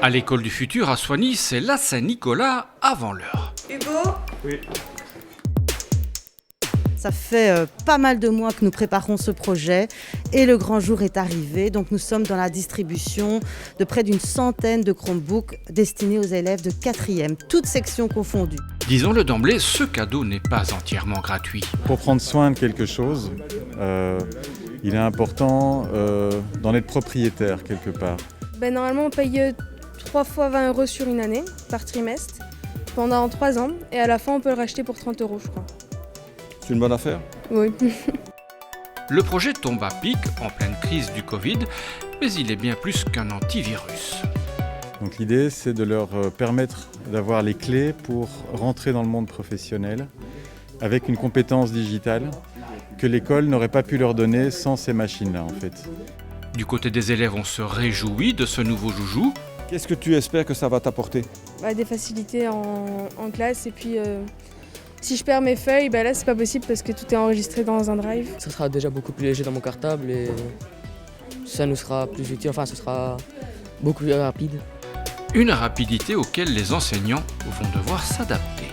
À l'école du futur à Soignies, c'est la Saint-Nicolas avant l'heure. Hugo ? Oui. Ça fait pas mal de mois que nous préparons ce projet et le grand jour est arrivé. Donc nous sommes dans la distribution de près d'une centaine de Chromebooks destinés aux élèves de 4e, toutes sections confondues. Disons-le d'emblée, ce cadeau n'est pas entièrement gratuit. Pour prendre soin de quelque chose, il est important d'en être propriétaire quelque part. Normalement, on paye 3 fois 20 € sur une année, par trimestre, pendant 3 ans. Et à la fin, on peut le racheter pour 30 €, je crois. C'est une bonne affaire. Oui. Le projet tombe à pic en pleine crise du Covid, mais il est bien plus qu'un antivirus. Donc l'idée, c'est de leur permettre d'avoir les clés pour rentrer dans le monde professionnel avec une compétence digitale que l'école n'aurait pas pu leur donner sans ces machines-là en fait. Du côté des élèves, on se réjouit de ce nouveau joujou. Qu'est-ce que tu espères que ça va t'apporter? Des facilités en classe et puis si je perds mes feuilles, là c'est pas possible parce que tout est enregistré dans un drive. Ça sera déjà beaucoup plus léger dans mon cartable et ça nous sera plus utile, ce sera beaucoup plus rapide. Une rapidité auquel les enseignants vont devoir s'adapter.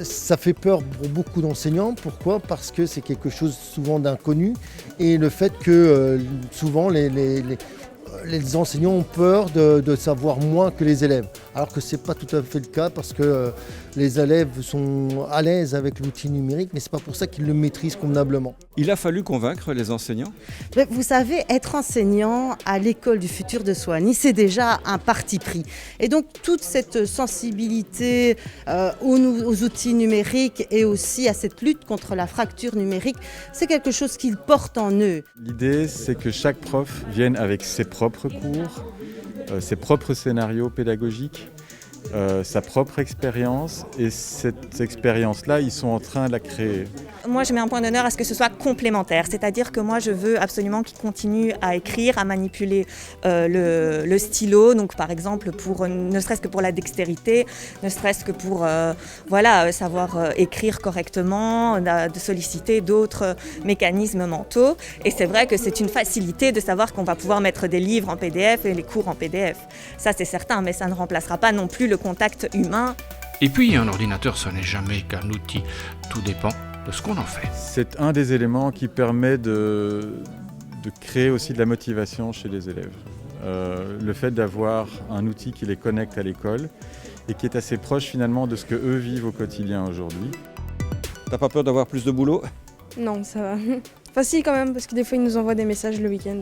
Ça fait peur pour beaucoup d'enseignants. Pourquoi ? Parce que c'est quelque chose souvent d'inconnu et le fait que souvent les enseignants ont peur de savoir moins que les élèves. Alors que ce n'est pas tout à fait le cas parce que les élèves sont à l'aise avec l'outil numérique, mais ce n'est pas pour ça qu'ils le maîtrisent convenablement. Il a fallu convaincre les enseignants? Vous savez, être enseignant à l'école du futur de Soignies, c'est déjà un parti pris. Et donc toute cette sensibilité aux outils numériques et aussi à cette lutte contre la fracture numérique, c'est quelque chose qu'ils portent en eux. L'idée, c'est que chaque prof vienne avec ses propres cours, ses propres scénarios pédagogiques, sa propre expérience, et cette expérience-là, ils sont en train de la créer. Moi, je mets un point d'honneur à ce que ce soit complémentaire, c'est-à-dire que moi, je veux absolument qu'ils continuent à écrire, à manipuler le stylo, donc par exemple, ne serait-ce que pour la dextérité, ne serait-ce que pour savoir écrire correctement, de solliciter d'autres mécanismes mentaux. Et c'est vrai que c'est une facilité de savoir qu'on va pouvoir mettre des livres en PDF et les cours en PDF. Ça, c'est certain, mais ça ne remplacera pas non plus le contact humain. Et puis, un ordinateur, ce n'est jamais qu'un outil. Tout dépend de ce qu'on en fait. C'est un des éléments qui permet de créer aussi de la motivation chez les élèves. Le fait d'avoir un outil qui les connecte à l'école et qui est assez proche finalement de ce que eux vivent au quotidien aujourd'hui. T'as pas peur d'avoir plus de boulot? Non, ça va. Enfin si quand même, parce que des fois ils nous envoient des messages le week-end.